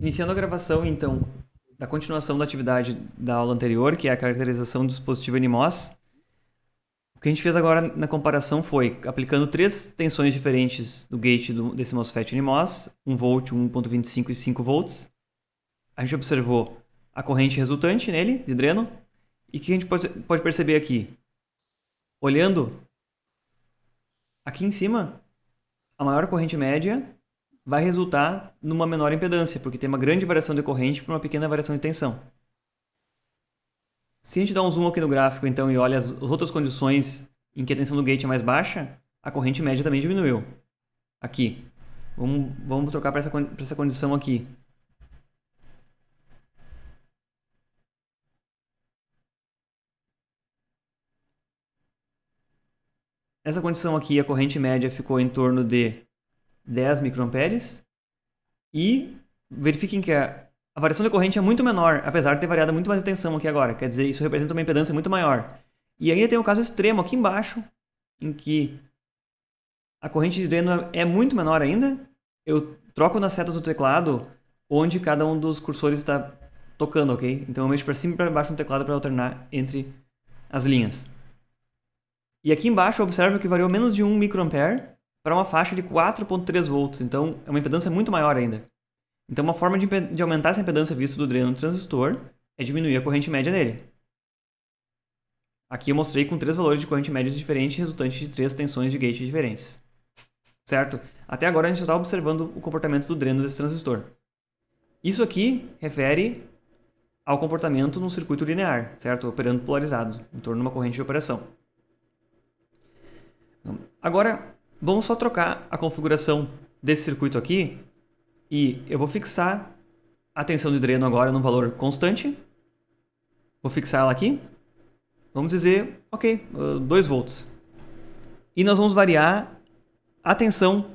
Iniciando a gravação, então, da continuação da atividade da aula anterior, que é a caracterização do dispositivo NMOS. O que a gente fez agora na comparação foi aplicando três tensões diferentes do gate desse MOSFET NMOS, 1 volt, 1.25 e 5 volts. A gente observou a corrente resultante nele, de dreno, e o que a gente pode perceber aqui? Olhando aqui em cima, a maior corrente média vai resultar numa menor impedância, porque tem uma grande variação de corrente para uma pequena variação de tensão. Se a gente dá um zoom aqui no gráfico então e olha as outras condições em que a tensão do gate é mais baixa, a corrente média também diminuiu. Aqui. Vamos trocar para essa condição aqui. Nessa condição aqui, a corrente média ficou em torno de 10 microamperes. E verifiquem que a variação de corrente é muito menor, apesar de ter variado muito mais a tensão aqui agora. Quer dizer, isso representa uma impedância muito maior. E ainda tem um caso extremo aqui embaixo, em que a corrente de dreno é muito menor ainda. Eu troco nas setas do teclado onde cada um dos cursores está tocando, ok? Então eu mexo para cima e para baixo no teclado para alternar entre as linhas. E aqui embaixo eu observo que variou menos de 1 microampere para uma faixa de 4.3 volts. Então é uma impedância muito maior ainda. Então uma forma de aumentar essa impedância vista do dreno no transistor é diminuir a corrente média dele. Aqui eu mostrei com três valores de corrente média diferentes, resultantes de três tensões de gate diferentes. Certo? Até agora a gente está observando o comportamento do dreno desse transistor. Isso aqui refere ao comportamento num circuito linear, certo? Operando polarizado, em torno de uma corrente de operação. Agora, vamos só trocar a configuração desse circuito aqui e eu vou fixar a tensão de dreno agora num valor constante. Vou fixar ela aqui. Vamos dizer, ok, 2 volts. E nós vamos variar a tensão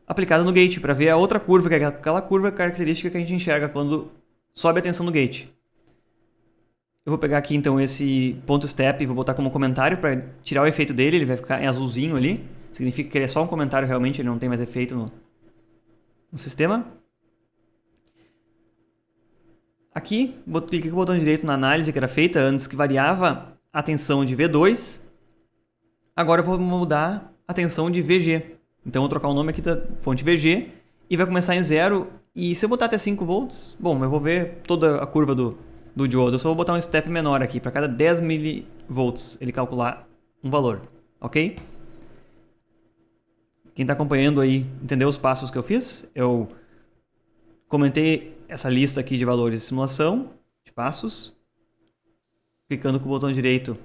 aplicada no gate para ver a outra curva, que é aquela curva característica que a gente enxerga quando sobe a tensão no gate. Eu vou pegar aqui então esse ponto step e vou botar como comentário para tirar o efeito dele, ele vai ficar em azulzinho ali. Significa que ele é só um comentário realmente, ele não tem mais efeito no sistema. Aqui, cliquei com o botão direito na análise que era feita antes, que variava a tensão de V2. Agora eu vou mudar a tensão de VG. Então eu vou trocar o nome aqui da fonte VG e vai começar em 0. E se eu botar até 5 volts, bom, eu vou ver toda a curva do diodo. Eu só vou botar um step menor aqui, para cada 10 milivolts ele calcular um valor, ok? Quem está acompanhando aí entendeu os passos que eu fiz? Eu comentei essa lista aqui de valores de simulação, de passos. Clicando com o botão direito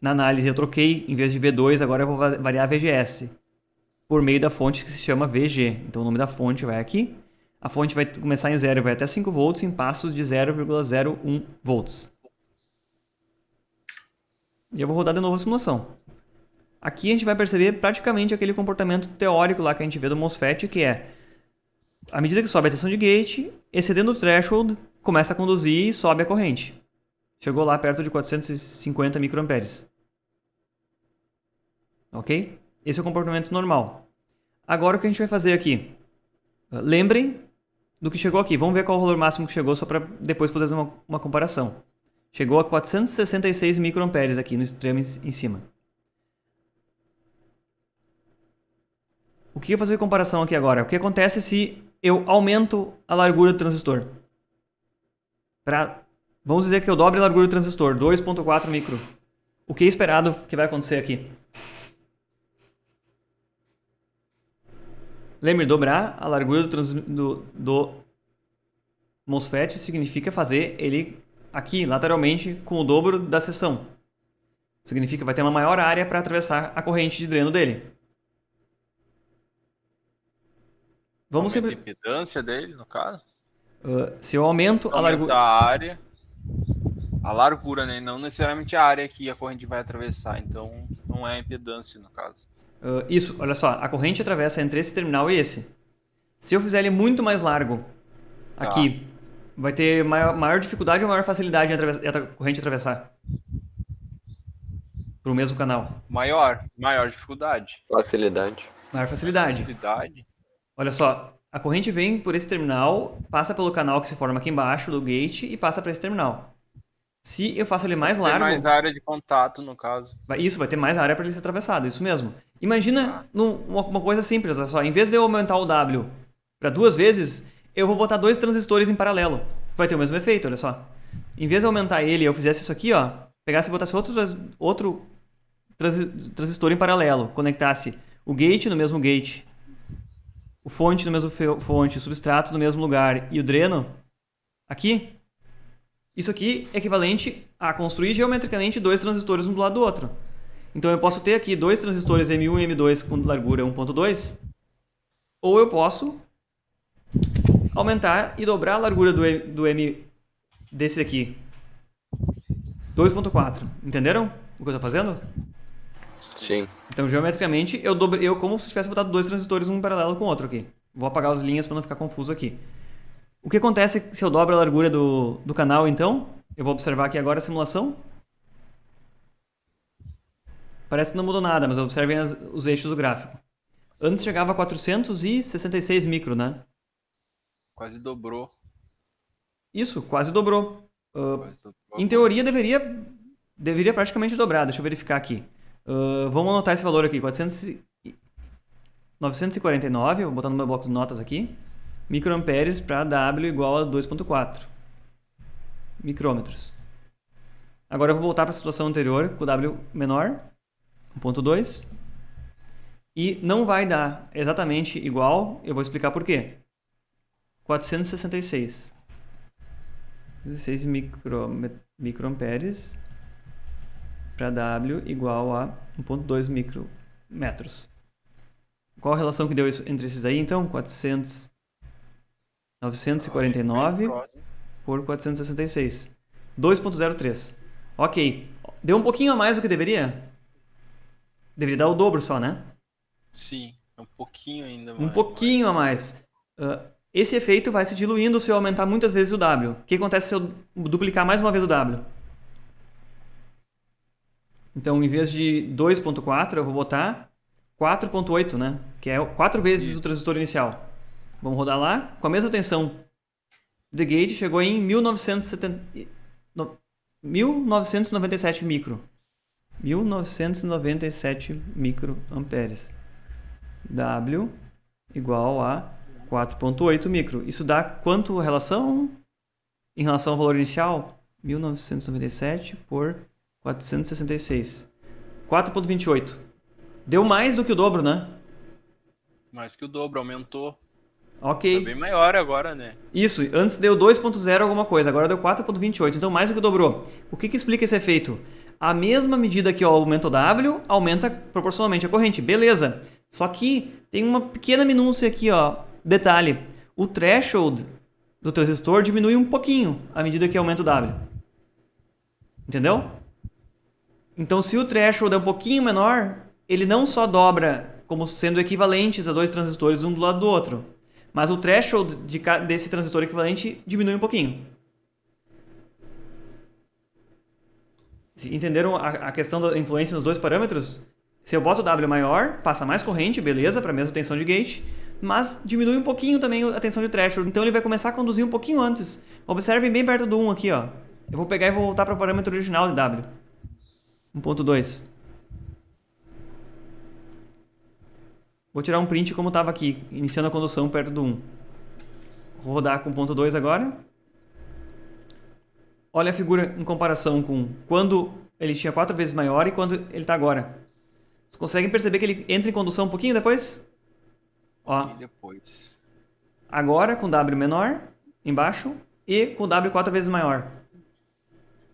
na análise, eu troquei, em vez de V2, agora eu vou variar VGS, por meio da fonte que se chama VG. Então o nome da fonte vai aqui. A fonte vai começar em 0 e vai até 5 volts em passos de 0,01 volts. E eu vou rodar de novo a simulação. Aqui a gente vai perceber praticamente aquele comportamento teórico lá que a gente vê do MOSFET, que é, à medida que sobe a tensão de gate, excedendo o threshold, começa a conduzir e sobe a corrente. Chegou lá perto de 450 microamperes. Ok? Esse é o comportamento normal. Agora o que a gente vai fazer aqui? Lembrem do que chegou aqui. Vamos ver qual é o valor máximo que chegou, só para depois poder fazer uma comparação. Chegou a 466 microamperes aqui no extremo em cima. O que eu vou fazer de comparação aqui agora? O que acontece se eu aumento a largura do transistor? Vamos dizer que eu dobre a largura do transistor, 2.4 micro. O que é esperado que vai acontecer aqui? Lembre, dobrar a largura do MOSFET significa fazer ele aqui, lateralmente, com o dobro da seção. Significa que vai ter uma maior área para atravessar a corrente de dreno dele. Vamos aumenta a impedância dele, no caso? Se eu aumento a largura... a área, a largura, né? Não necessariamente a área que a corrente vai atravessar. Então, não é a impedância, no caso. Isso, olha só. A corrente atravessa entre esse terminal e esse. Se eu fizer ele muito mais largo, aqui, vai ter maior dificuldade ou maior facilidade em a corrente atravessar? Para o mesmo canal. Maior dificuldade. Facilidade. Maior facilidade. Olha só, A corrente vem por esse terminal, passa pelo canal que se forma aqui embaixo do gate e passa para esse terminal. Se eu faço ele mais Tem largo, mais área de contato, no caso. isso vai ter mais área para ele ser atravessado, isso mesmo. Imagina Tá. uma coisa simples, olha só. Em vez de eu aumentar o W para 2 vezes, eu vou botar 2 transistores em paralelo. Vai ter o mesmo efeito, olha só. Em vez de aumentar ele, eu fizesse isso aqui, ó, pegasse e botasse outro transistor em paralelo, conectasse o gate no mesmo gate, o fonte no mesmo fonte, o substrato no mesmo lugar e o dreno aqui, isso aqui é equivalente a construir geometricamente 2 transistores um do lado do outro. Então eu posso ter aqui 2 transistores M1 e M2 com largura 1.2, ou eu posso aumentar e dobrar a largura do M desse aqui, 2.4. Entenderam o que eu estou fazendo? Sim. Então, geometricamente, eu como se tivesse botado 2 transistores um paralelo com o outro aqui. Vou apagar as linhas para não ficar confuso aqui. O que acontece se eu dobro a largura do canal, então? Eu vou observar aqui agora a simulação. Parece que não mudou nada, mas observem os eixos do gráfico. Antes chegava a 466 micro, né? Quase dobrou. Isso, quase dobrou. Quase dobrou. Em teoria, deveria praticamente dobrar. Deixa eu verificar aqui. Vamos anotar esse valor aqui. 949, vou botar no meu bloco de notas aqui. Microamperes para W igual a 2.4 micrômetros. Agora eu vou voltar para a situação anterior, com o W menor, 1.2. E não vai dar exatamente igual, eu vou explicar por quê. 466. 16 microamperes para W igual a 1.2 micrometros. Qual a relação que deu isso entre esses aí, então? 949 por 466. 2.03. Ok. Deu um pouquinho a mais do que deveria? Deveria dar o dobro só, né? Sim, um pouquinho ainda Um pouquinho a mais. Esse efeito vai se diluindo se eu aumentar muitas vezes o W. O que acontece se eu duplicar mais uma vez o W? Então, em vez de 2.4, eu vou botar 4.8, né? Que é 4 vezes o transistor inicial. Vamos rodar lá. Com a mesma tensão de gate, chegou em 1997 micro. 1997 microamperes. W igual a 4.8 micro. Isso dá quanto relação? Em relação ao valor inicial? 1997 por 466. 4.28. Deu mais do que o dobro, né? Mais que o dobro, aumentou. Ok. Tá bem maior agora, né? Isso, antes deu 2.0 alguma coisa, agora deu 4.28, então mais do que dobrou. O que explica esse efeito? A mesma medida que eu aumento o W, aumenta proporcionalmente a corrente. Beleza. Só que tem uma pequena minúcia aqui, ó. Detalhe. O threshold do transistor diminui um pouquinho à medida que aumenta o W. Entendeu? Então, se o threshold é um pouquinho menor, ele não só dobra como sendo equivalentes a 2 transistores um do lado do outro, mas o threshold desse transistor equivalente diminui um pouquinho. Entenderam a questão da influência nos dois parâmetros? Se eu boto o W maior, passa mais corrente, beleza, para a mesma tensão de gate, mas diminui um pouquinho também a tensão de threshold, então ele vai começar a conduzir um pouquinho antes. Observem bem perto do 1 aqui, ó. Eu vou pegar e vou voltar para o parâmetro original de W. 1.2. Vou tirar um print como estava aqui, iniciando a condução perto do 1. Vou rodar com 1.2 agora. Olha a figura em comparação com quando ele tinha 4 vezes maior e quando ele está agora. Vocês conseguem perceber que ele entra em condução um pouquinho depois? Ó. E depois. Agora com W menor, embaixo, e com W 4 vezes maior.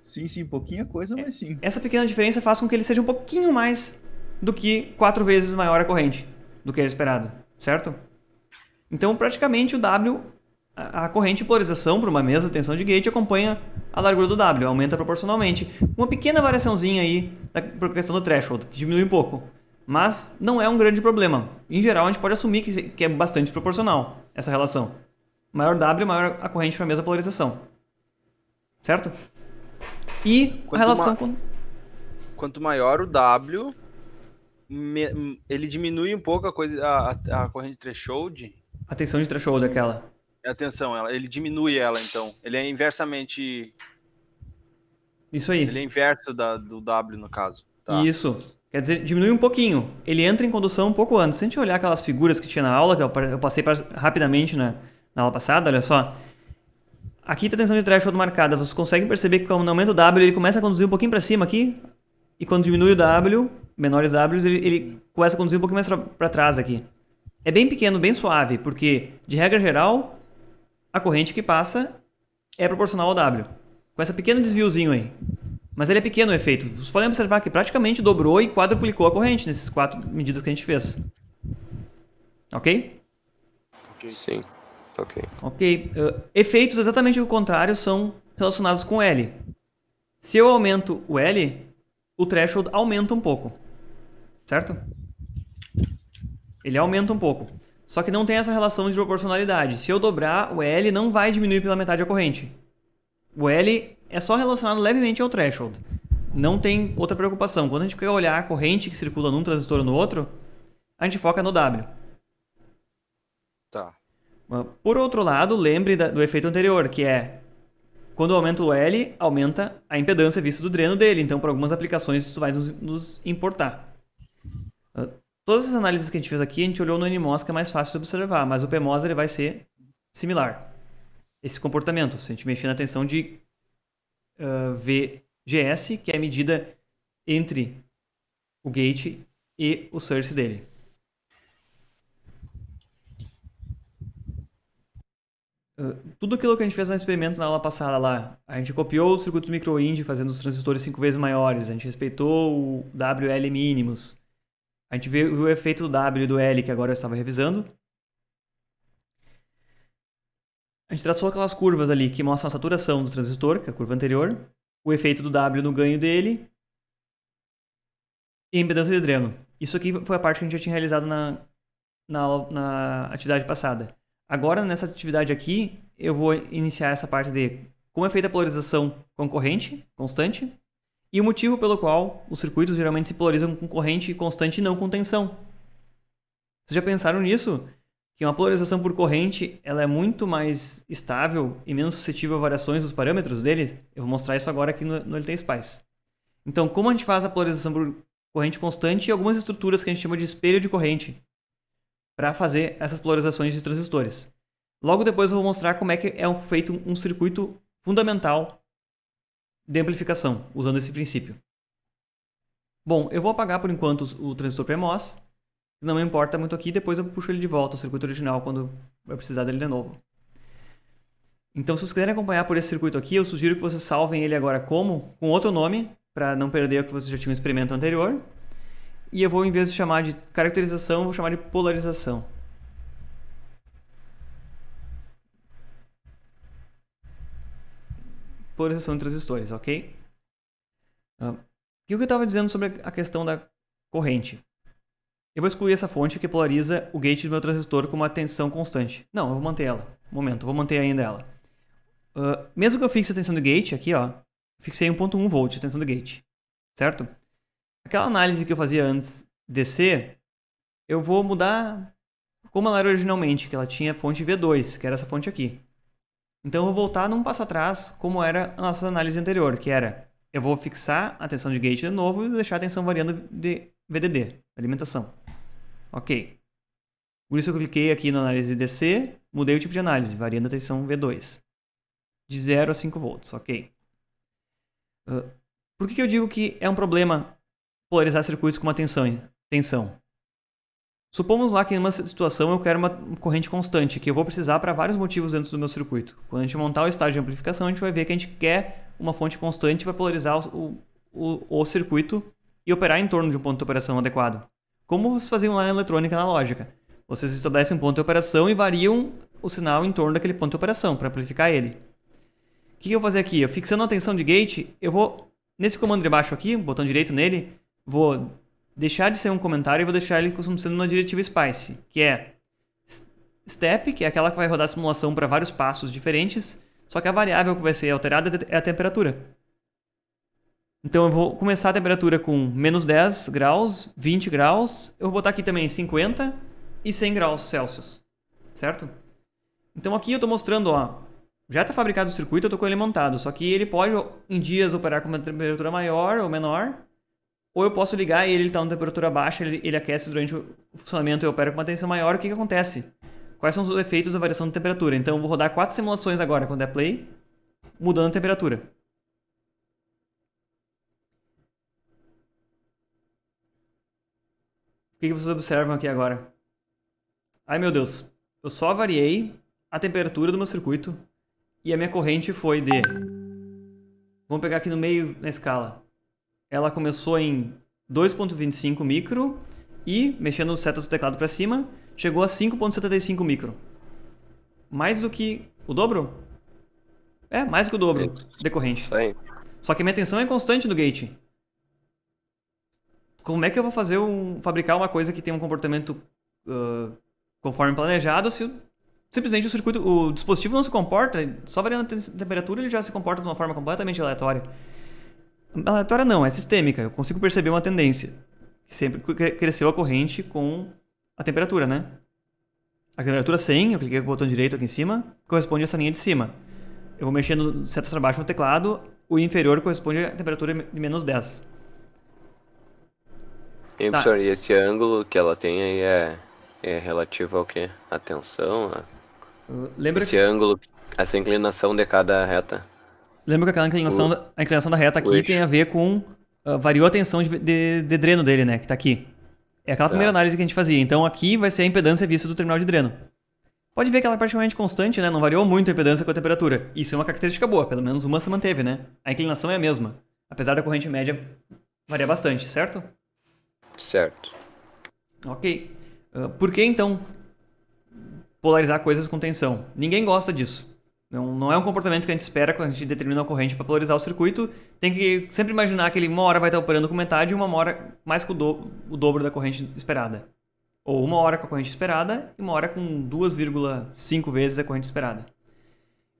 Sim, pouquinha coisa, mas sim. Essa pequena diferença faz com que ele seja um pouquinho mais do que 4 vezes maior a corrente do que era esperado, certo? Então, praticamente o W, a corrente de polarização para uma mesma tensão de gate acompanha a largura do W, aumenta proporcionalmente. Uma pequena variaçãozinha aí por questão do threshold, que diminui um pouco. Mas não é um grande problema. Em geral, a gente pode assumir que é bastante proporcional essa relação. Maior W, maior a corrente para a mesma polarização. Certo? E a relação com... Quanto maior o W, ele diminui um pouco a corrente threshold, A tensão de threshold é aquela. Atenção, ele diminui ela, então. Ele é inversamente... Isso aí. Ele é inverso do W, no caso. Tá. Isso. Quer dizer, diminui um pouquinho. Ele entra em condução um pouco antes. Se a gente olhar aquelas figuras que tinha na aula, que eu passei rapidamente na aula passada, olha só. Aqui está a tensão de threshold marcada. Vocês conseguem perceber que quando aumenta o W, ele começa a conduzir um pouquinho para cima aqui. E quando diminui o W, menores Ws, ele começa a conduzir um pouquinho mais para trás aqui. É bem pequeno, bem suave, porque, de regra geral, a corrente que passa é proporcional ao W. Com esse pequeno desviozinho aí. Mas ele é pequeno o efeito. Vocês podem observar que praticamente dobrou e quadruplicou a corrente nesses 4 medidas que a gente fez. Ok? Sim. Ok. Ok. Efeitos exatamente o contrário são relacionados com L. Se eu aumento o L, o threshold aumenta um pouco. Certo? Ele aumenta um pouco. Só que não tem essa relação de proporcionalidade. Se eu dobrar, o L não vai diminuir pela metade a corrente. O L é só relacionado levemente ao threshold. Não tem outra preocupação. Quando a gente quer olhar a corrente que circula num transistor ou no outro, a gente foca no W. Tá. Por outro lado, lembre do efeito anterior, que é quando aumenta o L, aumenta a impedância vista do dreno dele. Então, para algumas aplicações, isso vai nos importar. Todas as análises que a gente fez aqui, a gente olhou no NMOS, que é mais fácil de observar, mas o PMOS ele vai ser similar. Esse comportamento, se a gente mexer na tensão de VGS, que é a medida entre o gate e o source dele. Tudo aquilo que a gente fez no experimento na aula passada lá, a gente copiou os circuitos micro-IND fazendo os transistores 5 vezes maiores, a gente respeitou o WL mínimos, a gente viu o efeito do W e do L, que agora eu estava revisando. A gente traçou aquelas curvas ali que mostram a saturação do transistor, que é a curva anterior, o efeito do W no ganho dele e a impedância de dreno. Isso aqui foi a parte que a gente já tinha realizado na atividade passada. Agora, nessa atividade aqui, eu vou iniciar essa parte de como é feita a polarização com corrente constante e o motivo pelo qual os circuitos geralmente se polarizam com corrente constante e não com tensão. Vocês já pensaram nisso? Que uma polarização por corrente ela é muito mais estável e menos suscetível a variações dos parâmetros dele? Eu vou mostrar isso agora aqui no LTSpice. Então, como a gente faz a polarização por corrente constante e algumas estruturas que a gente chama de espelho de corrente para fazer essas polarizações de transistores. Logo depois eu vou mostrar como é que é feito um circuito fundamental de amplificação, usando esse princípio. Bom, eu vou apagar por enquanto o transistor PMOS, não me importa muito aqui, depois eu puxo ele de volta ao circuito original quando eu precisar dele de novo. Então, se vocês quiserem acompanhar por esse circuito aqui, eu sugiro que vocês salvem ele agora com outro nome, para não perder o que vocês já tinham no experimento anterior. E eu vou, em vez de chamar de caracterização, eu vou chamar de polarização. Polarização de transistores, ok? O que eu estava dizendo sobre a questão da corrente? Eu vou excluir essa fonte que polariza o gate do meu transistor com uma tensão constante. Não, eu vou manter ela. Um momento, eu vou manter ainda ela. Mesmo que eu fixe a tensão do gate, aqui ó, fixei 1.1 volt a tensão do gate, certo? Aquela análise que eu fazia antes DC, eu vou mudar como ela era originalmente, que ela tinha fonte V2, que era essa fonte aqui. Então eu vou voltar num passo atrás, como era a nossa análise anterior, que era, eu vou fixar a tensão de gate de novo e deixar a tensão variando de VDD, alimentação. Ok. Por isso eu cliquei aqui na análise DC, mudei o tipo de análise, variando a tensão V2. De 0 a 5 volts, ok. Por que eu digo que é um problema polarizar circuitos com uma tensão? Supomos lá que em uma situação eu quero uma corrente constante, que eu vou precisar para vários motivos dentro do meu circuito. Quando a gente montar o estágio de amplificação, a gente vai ver que a gente quer uma fonte constante para polarizar o circuito e operar em torno de um ponto de operação adequado. Como vocês faziam lá na eletrônica analógica. Vocês estabelecem um ponto de operação e variam o sinal em torno daquele ponto de operação para amplificar ele. O que eu vou fazer aqui? Eu fixando a tensão de gate, eu vou, nesse comando de baixo aqui, botão direito nele, vou deixar de ser um comentário e vou deixar ele como sendo uma diretiva SPICE, que é step, que é aquela que vai rodar a simulação para vários passos diferentes, só que a variável que vai ser alterada é a temperatura. Então eu vou começar a temperatura com menos 10 graus, 20 graus, eu vou botar aqui também 50 e 100 graus Celsius, certo? Então aqui eu estou mostrando, ó, já está fabricado o circuito, eu estou com ele montado, só que ele pode em dias operar com uma temperatura maior ou menor, ou eu posso ligar e ele está em temperatura baixa, ele aquece durante o funcionamento e opera com uma tensão maior. O que acontece? Quais são os efeitos da variação de temperatura? Então eu vou rodar 4 simulações agora quando der play, mudando a temperatura. O que vocês observam aqui agora? Ai meu Deus, eu só variei a temperatura do meu circuito e a minha corrente foi de... Vamos pegar aqui no meio na escala. Ela começou em 2.25 micro e, mexendo as setas do teclado para cima, chegou a 5.75 micro. Mais do que o dobro? É, mais do que o dobro de corrente. Isso aí. Só que a minha tensão é constante no gate. Como é que eu vou fabricar uma coisa que tem um comportamento conforme planejado se simplesmente o dispositivo não se comporta, só variando a temperatura ele já se comporta de uma forma completamente aleatória. Aleatória não, é sistêmica. Eu consigo perceber uma tendência. Sempre cresceu a corrente com a temperatura, né? A temperatura 100, eu cliquei com o botão direito aqui em cima, corresponde a essa linha de cima. Eu vou mexendo setas para baixo no teclado, o inferior corresponde à temperatura de menos 10. E, Tá. professor, e esse ângulo que ela tem aí é relativo ao quê? A tensão? Lembra Esse ângulo, essa inclinação de cada reta. que aquela inclinação, a inclinação da reta aqui tem a ver com... variou a tensão de dreno dele, né? Que tá aqui. É aquela primeira análise que a gente fazia. Então aqui vai ser a impedância vista do terminal de dreno. Pode ver que ela é praticamente constante, né? Não variou muito a impedância com a temperatura. Isso é uma característica boa. Pelo menos uma se manteve, né? A inclinação é a mesma. Apesar da corrente média variar bastante, certo? Certo. Ok. Por que, então, polarizar coisas com tensão? Ninguém gosta disso. Não é um comportamento que a gente espera quando a gente determina uma corrente para polarizar o circuito. Tem que sempre imaginar que ele uma hora vai estar operando com metade e uma hora mais com o dobro da corrente esperada. Ou uma hora com a corrente esperada e uma hora com 2,5 vezes a corrente esperada.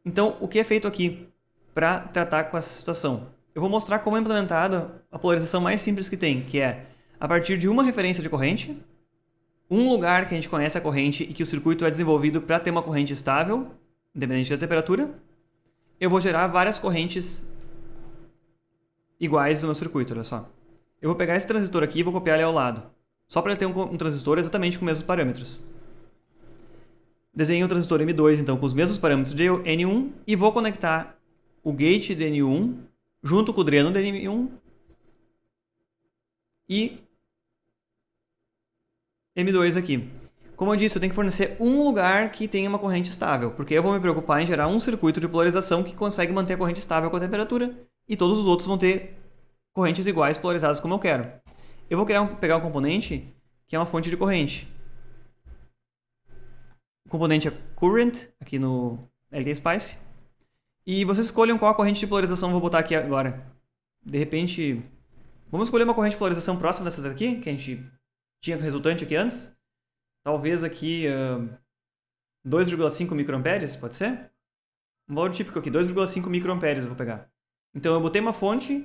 Então, o que é feito aqui para tratar com essa situação? Eu vou mostrar como é implementada a polarização mais simples que tem, que é a partir de uma referência de corrente, um lugar que a gente conhece a corrente e que o circuito é desenvolvido para ter uma corrente estável, independente da temperatura, eu vou gerar várias correntes iguais no meu circuito, olha só. Eu vou pegar esse transistor aqui e vou copiar ele ao lado, só para ele ter um transistor exatamente com os mesmos parâmetros. Desenhei um transistor M2, então, com os mesmos parâmetros de N1 e vou conectar o gate de N1 junto com o dreno de N1 e M2 aqui. Como eu disse, eu tenho que fornecer um lugar que tenha uma corrente estável, porque eu vou me preocupar em gerar um circuito de polarização que consegue manter a corrente estável com a temperatura e todos os outros vão ter correntes iguais polarizadas como eu quero. Eu vou pegar um componente que é uma fonte de corrente. O componente é Current, aqui no LTSpice. E vocês escolham qual a corrente de polarização eu vou botar aqui agora. De repente, vamos escolher uma corrente de polarização próxima dessas aqui, que a gente tinha resultante aqui antes. Talvez aqui 2,5 microamperes, pode ser? Um valor típico aqui, 2,5 microamperes eu vou pegar. Então eu botei uma fonte,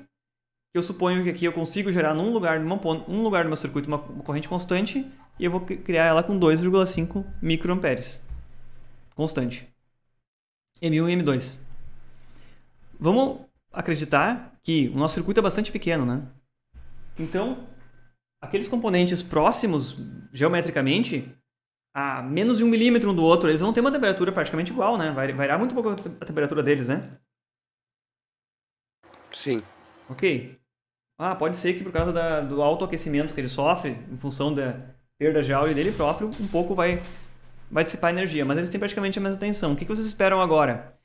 que eu suponho que aqui eu consigo gerar num lugar do meu circuito uma corrente constante, e eu vou criar ela com 2,5 microamperes. Constante. M1 e M2. Vamos acreditar que o nosso circuito é bastante pequeno, né? Então, aqueles componentes próximos, geometricamente, a menos de 1 milímetro um do outro, eles vão ter uma temperatura praticamente igual, né? Vai variar muito pouco a temperatura deles, né? Sim. Ok. Pode ser que por causa do autoaquecimento que ele sofre, em função da perda de Joule dele próprio, um pouco vai dissipar energia, mas eles têm praticamente a mesma tensão. O que vocês esperam agora?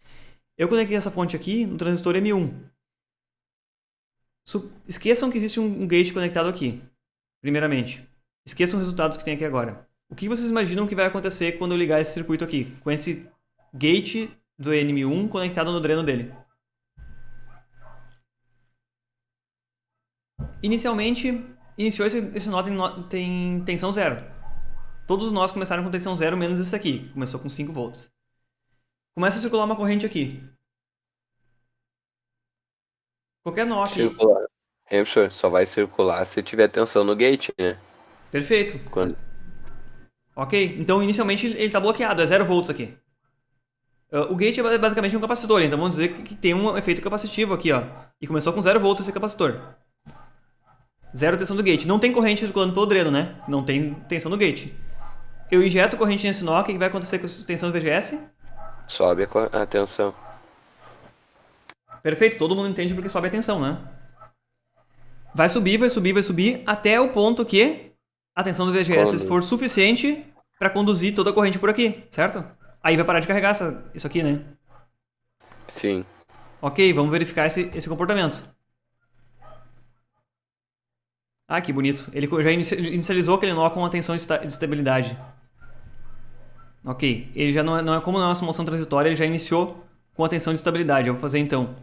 Eu conectei essa fonte aqui no transistor M1. Esqueçam que existe um gate conectado aqui, primeiramente. Esqueçam os resultados que tem aqui agora. O que vocês imaginam que vai acontecer quando eu ligar esse circuito aqui, com esse gate do NM1 conectado no dreno dele? Iniciou esse nó tem tensão zero. Todos os nós começaram com tensão zero, menos esse aqui, que começou com 5 volts. Começa a circular uma corrente aqui. Qualquer nó aqui... Circular. Professor, só vai circular se tiver tensão no gate, né? Perfeito. Ok? Então, inicialmente, ele está bloqueado, é 0 volts aqui. O gate é basicamente um capacitor, então vamos dizer que tem um efeito capacitivo aqui, ó. E começou com 0 volts esse capacitor. Zero tensão do gate. Não tem corrente circulando pelo dreno, né? Não tem tensão do gate. Eu injeto corrente nesse nó, o que vai acontecer com a tensão do VGS? Sobe a tensão. Perfeito, todo mundo entende porque sobe a tensão, né? Vai subir, vai subir, vai subir, até o ponto que a tensão do VGS for suficiente para conduzir toda a corrente por aqui, certo? Aí vai parar de carregar isso aqui, né? Sim. Ok, vamos verificar esse comportamento. Ah, que bonito. Ele já inicializou aquele nó com uma tensão de estabilidade. Ok, ele já não é como não é uma simulação transitória, ele já iniciou com a tensão de estabilidade. Eu vou fazer então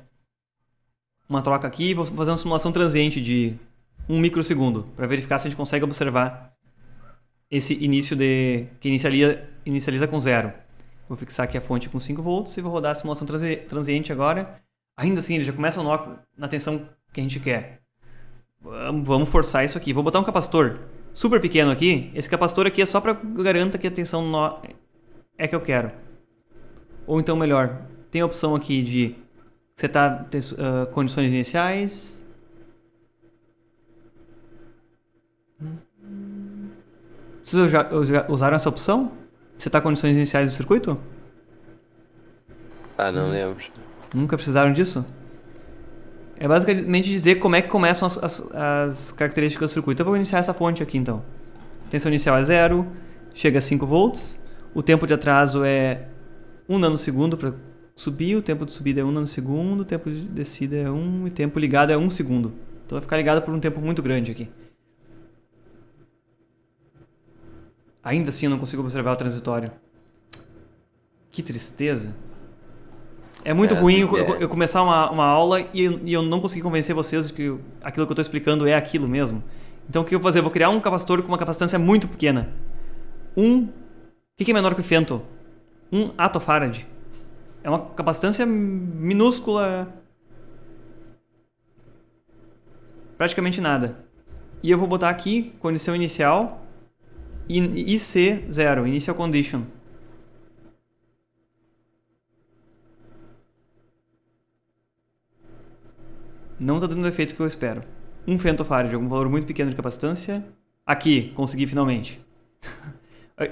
uma troca aqui e vou fazer uma simulação transiente de 1 microsegundo para verificar se a gente consegue observar esse início que inicializa com 0. Vou fixar aqui a fonte com 5 volts e vou rodar a simulação transiente agora. Ainda assim, ele já começa o nó na tensão que a gente quer. Vamos forçar isso aqui. Vou botar um capacitor super pequeno aqui. Esse capacitor aqui é só para garantir que a tensão no nó é que eu quero. Ou então, melhor, tem a opção aqui de setar condições iniciais. Vocês já usaram essa opção? Setar condições iniciais do circuito? Ah, não lembro. Nunca precisaram disso? É basicamente dizer como é que começam as características do circuito. Eu vou iniciar essa fonte aqui então. Tensão inicial é 0, chega a 5 volts. O tempo de atraso é 1 nanosegundo para subir, o tempo de subida é 1 nanosegundo, o tempo de descida é 1 e o tempo ligado é 1 segundo. Então vai ficar ligado por um tempo muito grande aqui. Ainda assim eu não consigo observar o transitório. Que tristeza. É muito ruim eu começar uma aula e eu não conseguir convencer vocês de que aquilo que eu estou explicando é aquilo mesmo. Então o que eu vou fazer? Eu vou criar um capacitor com uma capacitância muito pequena. O que é menor que o femto? 1 attofarad. É uma capacitância minúscula. Praticamente nada. E eu vou botar aqui condição inicial IC0, Initial Condition. Não está dando o efeito que eu espero. 1 femtofarad, algum valor muito pequeno de capacitância. Aqui, consegui finalmente.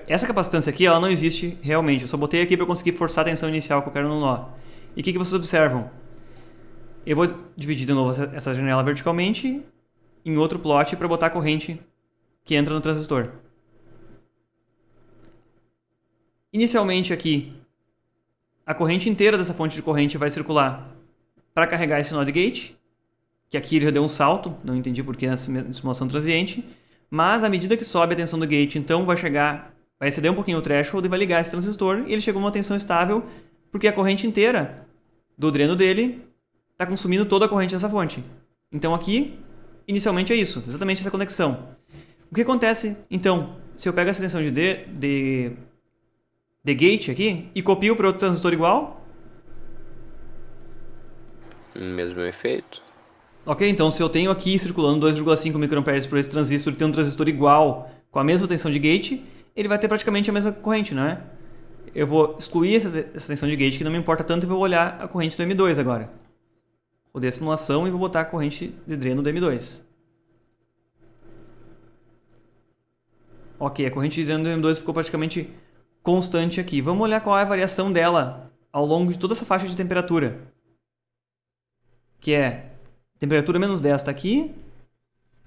Essa capacitância aqui, ela não existe realmente. Eu só botei aqui para eu conseguir forçar a tensão inicial que eu quero no nó. E o que vocês observam? Eu vou dividir de novo essa janela verticalmente em outro plot para botar a corrente que entra no transistor. Inicialmente aqui, a corrente inteira dessa fonte de corrente vai circular para carregar esse nó de gate, que aqui ele já deu um salto, não entendi por que essa simulação transiente, mas à medida que sobe a tensão do gate, então vai exceder um pouquinho o threshold e vai ligar esse transistor, e ele chegou a uma tensão estável, porque a corrente inteira do dreno dele está consumindo toda a corrente dessa fonte. Então aqui, inicialmente é isso, exatamente essa conexão. O que acontece, então, se eu pego essa tensão de gate aqui e copio para outro transistor igual? Mesmo efeito. Ok, então se eu tenho aqui circulando 2,5 microamperes por esse transistor e tem um transistor igual com a mesma tensão de gate, ele vai ter praticamente a mesma corrente, não é? Eu vou excluir essa tensão de gate que não me importa tanto e vou olhar a corrente do M2 agora. Rodei a simulação e vou botar a corrente de dreno do M2. Ok, a corrente de dreno do M2 ficou praticamente constante aqui. Vamos olhar qual é a variação dela ao longo de toda essa faixa de temperatura. Que é temperatura menos 10 está aqui.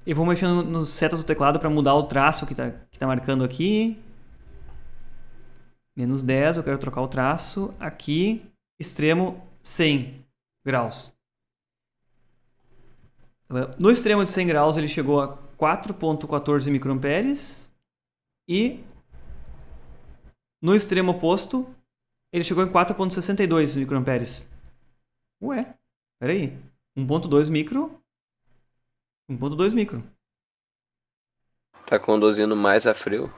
Eu vou mexendo nos setas do teclado para mudar o traço que tá marcando aqui. Menos 10, eu quero trocar o traço. Aqui, extremo 100 graus. No extremo de 100 graus ele chegou a 4,14 microamperes. E no extremo oposto ele chegou em 4,62 microamperes. Ué, peraí. 1,2 micro. 1,2 micro. Tá conduzindo mais a frio.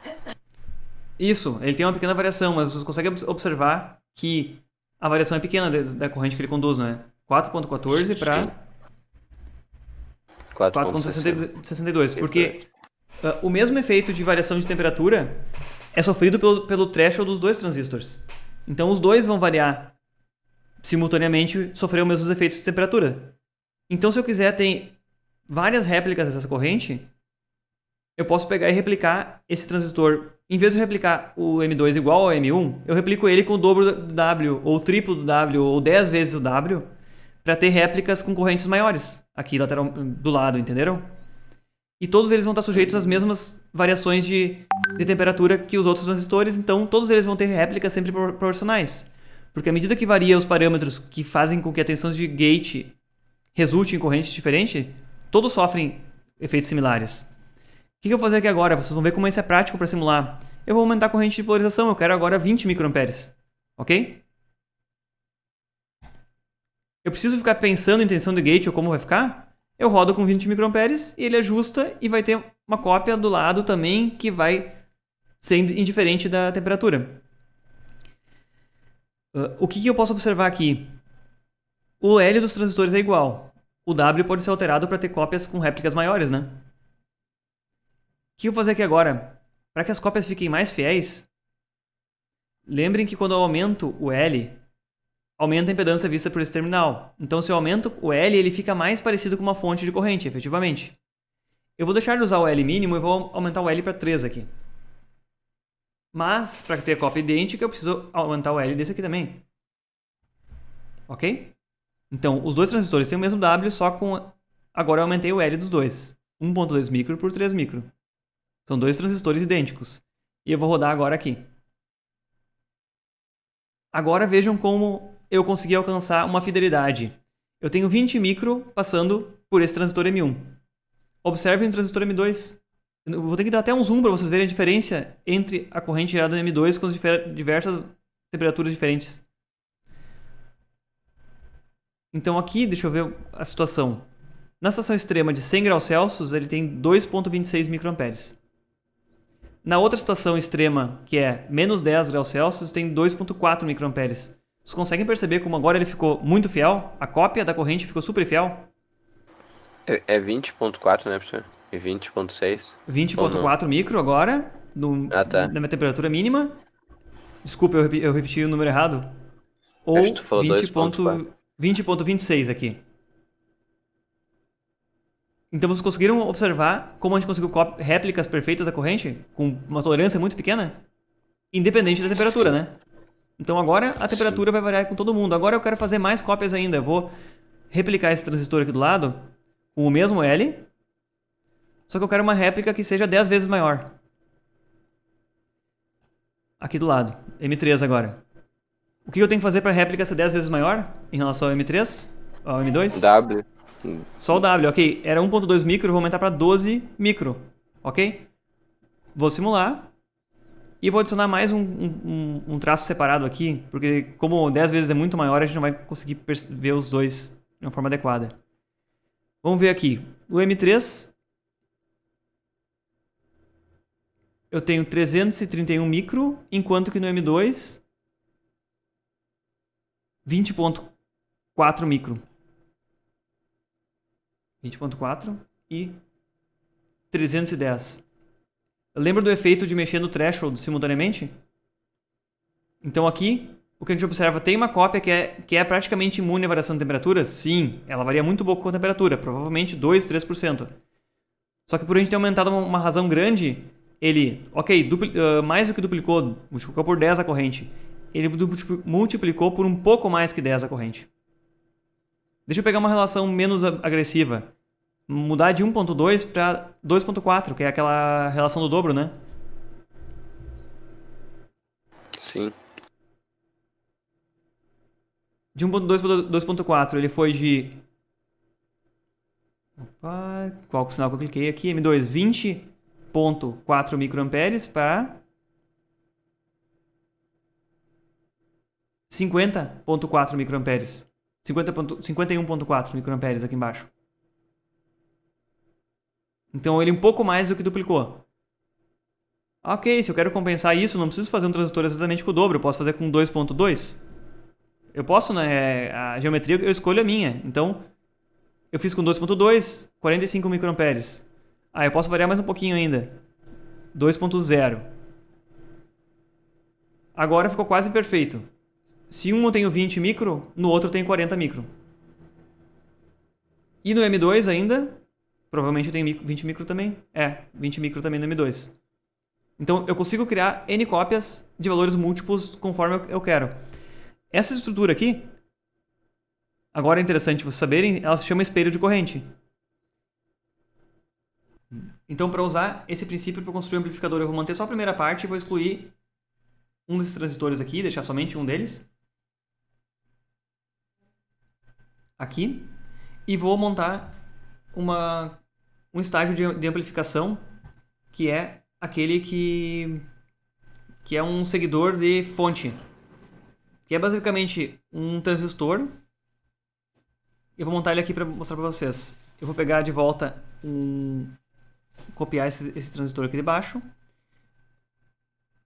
Isso, ele tem uma pequena variação, mas você consegue observar que a variação é pequena da corrente que ele conduz, né? 4,14 para 4,62. Porque o mesmo efeito de variação de temperatura é sofrido pelo threshold dos dois transistores. Então os dois vão variar simultaneamente, sofrer os mesmos efeitos de temperatura. Então se eu quiser ter várias réplicas dessa corrente, eu posso pegar e replicar esse transistor. Em vez de eu replicar o M2 igual ao M1, eu replico ele com o dobro do W, ou o triplo do W, ou 10 vezes o W, para ter réplicas com correntes maiores aqui lateral, do lado, entenderam? E todos eles vão estar sujeitos às mesmas variações de temperatura que os outros transistores, então todos eles vão ter réplicas sempre proporcionais. Porque à medida que varia os parâmetros que fazem com que a tensão de gate resulte em correntes diferentes, todos sofrem efeitos similares. O que eu vou fazer aqui agora? Vocês vão ver como isso é prático para simular. Eu vou aumentar a corrente de polarização, eu quero agora 20 microamperes. Ok? Eu preciso ficar pensando em tensão de gate ou como vai ficar? Eu rodo com 20 microamperes e ele ajusta e vai ter uma cópia do lado também que vai ser indiferente da temperatura. O que eu posso observar aqui? O L dos transistores é igual. O W pode ser alterado para ter cópias com réplicas maiores, né? O que eu vou fazer aqui agora? Para que as cópias fiquem mais fiéis, lembrem que quando eu aumento o L, aumenta a impedância vista por esse terminal. Então, se eu aumento o L, ele fica mais parecido com uma fonte de corrente, efetivamente. Eu vou deixar de usar o L mínimo e vou aumentar o L para 3 aqui. Mas, para ter cópia idêntica, eu preciso aumentar o L desse aqui também. Ok? Então, os dois transistores têm o mesmo W, só com... Agora eu aumentei o L dos dois. 1.2 micro por 3 micro. São dois transistores idênticos. E eu vou rodar agora aqui. Agora vejam como eu consegui alcançar uma fidelidade. Eu tenho 20 micro passando por esse transistor M1. Observem o transistor M2. Eu vou ter que dar até um zoom para vocês verem a diferença entre a corrente gerada no M2 com as diversas temperaturas diferentes. Então aqui, deixa eu ver a situação. Na situação extrema de 100 graus Celsius, ele tem 2.26 microamperes. Na outra situação extrema, que é menos 10 graus Celsius, tem 2.4 microamperes. Vocês conseguem perceber como agora ele ficou muito fiel? A cópia da corrente ficou super fiel? É 20.4, né, professor? E 20.6. 20.4 micro agora, tá. na minha temperatura mínima. Desculpa, eu repeti o número errado. Ou Acho que tu falou 20.26 aqui. Então vocês conseguiram observar como a gente conseguiu réplicas perfeitas da corrente com uma tolerância muito pequena? Independente da temperatura, né? Então agora a temperatura vai variar com todo mundo. Agora eu quero fazer mais cópias ainda. Eu vou replicar esse transistor aqui do lado com o mesmo L, só que eu quero uma réplica que seja 10 vezes maior. Aqui do lado, M3 agora. O que eu tenho que fazer para a réplica ser 10 vezes maior em relação ao M3? Ao M2? W. Só o W, ok. Era 1.2 micro, eu vou aumentar para 12 micro, ok? Vou simular e vou adicionar mais um traço separado aqui, porque como 10 vezes é muito maior, a gente não vai conseguir ver os dois de uma forma adequada. Vamos ver aqui. O M3, eu tenho 331 micro, enquanto que no M2, 20.4 micro. 20.4 e 310. Lembra do efeito de mexer no threshold simultaneamente? Então aqui, o que a gente observa, tem uma cópia que é praticamente imune à variação de temperatura? Sim, ela varia muito pouco com a temperatura, provavelmente 2, 3%. Só que por a gente ter aumentado uma razão grande, ele, ok, mais do que duplicou, multiplicou por 10 a corrente. Ele multiplicou por um pouco mais que 10 a corrente. Deixa eu pegar uma relação menos agressiva. Mudar de 1.2 para 2.4, que é aquela relação do dobro, né? Sim. De 1.2 para 2.4, ele foi de... Opa, qual o sinal que eu cliquei aqui? M2, 20.4 microamperes para 50.4 microamperes. 51.4 microamperes aqui embaixo. Então ele um pouco mais do que duplicou. Ok, se eu quero compensar isso, não preciso fazer um transistor exatamente com o dobro. Eu posso fazer com 2.2. Eu posso, né? A geometria eu escolho a minha. Então, eu fiz com 2.2, 45 microamperes. Ah, eu posso variar mais um pouquinho ainda. 2.0. Agora ficou quase perfeito. Se um eu tenho 20 micro, no outro eu tenho 40 micro. E no M2 ainda, provavelmente eu tenho 20 micro também. 20 micro também no M2. Então eu consigo criar N cópias de valores múltiplos conforme eu quero. Essa estrutura aqui, agora é interessante vocês saberem, ela se chama espelho de corrente. Então, para usar esse princípio para construir um amplificador, eu vou manter só a primeira parte e vou excluir um desses transistores aqui, deixar somente um deles. Aqui. E vou montar um estágio de amplificação, que é aquele que é um seguidor de fonte. Que é basicamente um transistor. Eu vou montar ele aqui para mostrar para vocês. Eu vou pegar de volta copiar esse transistor aqui de baixo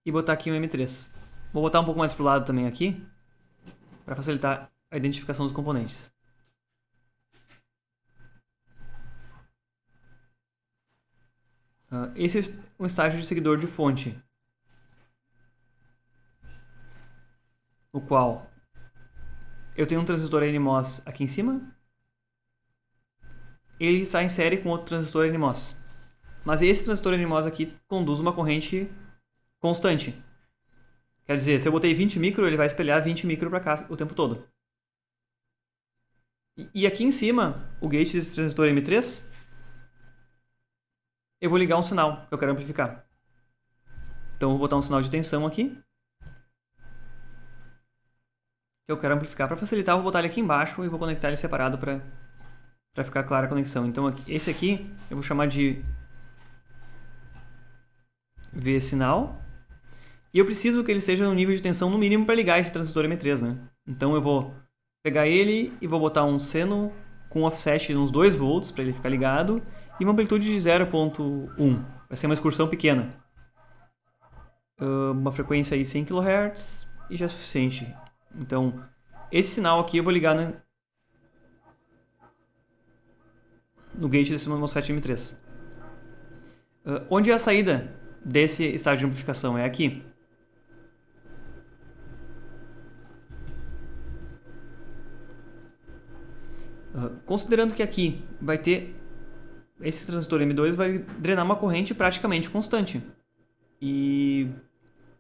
e botar aqui um M3. Vou botar um pouco mais pro lado também aqui, para facilitar a identificação dos componentes. Esse é um estágio de seguidor de fonte, no qual eu tenho um transistor NMOS aqui em cima. Ele está em série com outro transistor NMOS. Mas esse transistor NMOS aqui conduz uma corrente constante. Quer dizer, se eu botei 20 micro, ele vai espelhar 20 micro para cá o tempo todo. E aqui em cima, o gate desse transistor M3, eu vou ligar um sinal que eu quero amplificar. Então eu vou botar um sinal de tensão aqui, que eu quero amplificar. Para facilitar, eu vou botar ele aqui embaixo e vou conectar ele separado para ficar clara a conexão. Então esse aqui eu vou chamar de V sinal. E eu preciso que ele esteja no nível de tensão no mínimo para ligar esse transistor M3, né? Então eu vou pegar ele e vou botar um seno com offset de uns 2 volts para ele ficar ligado e uma amplitude de 0.1. Vai ser uma excursão pequena. Uma frequência aí 100 kHz e já é suficiente. Então, esse sinal aqui eu vou ligar no gate desse MOSFET M3. Onde é a saída desse estágio de amplificação? É aqui. Considerando que aqui vai ter esse transistor M2 vai drenar uma corrente praticamente constante e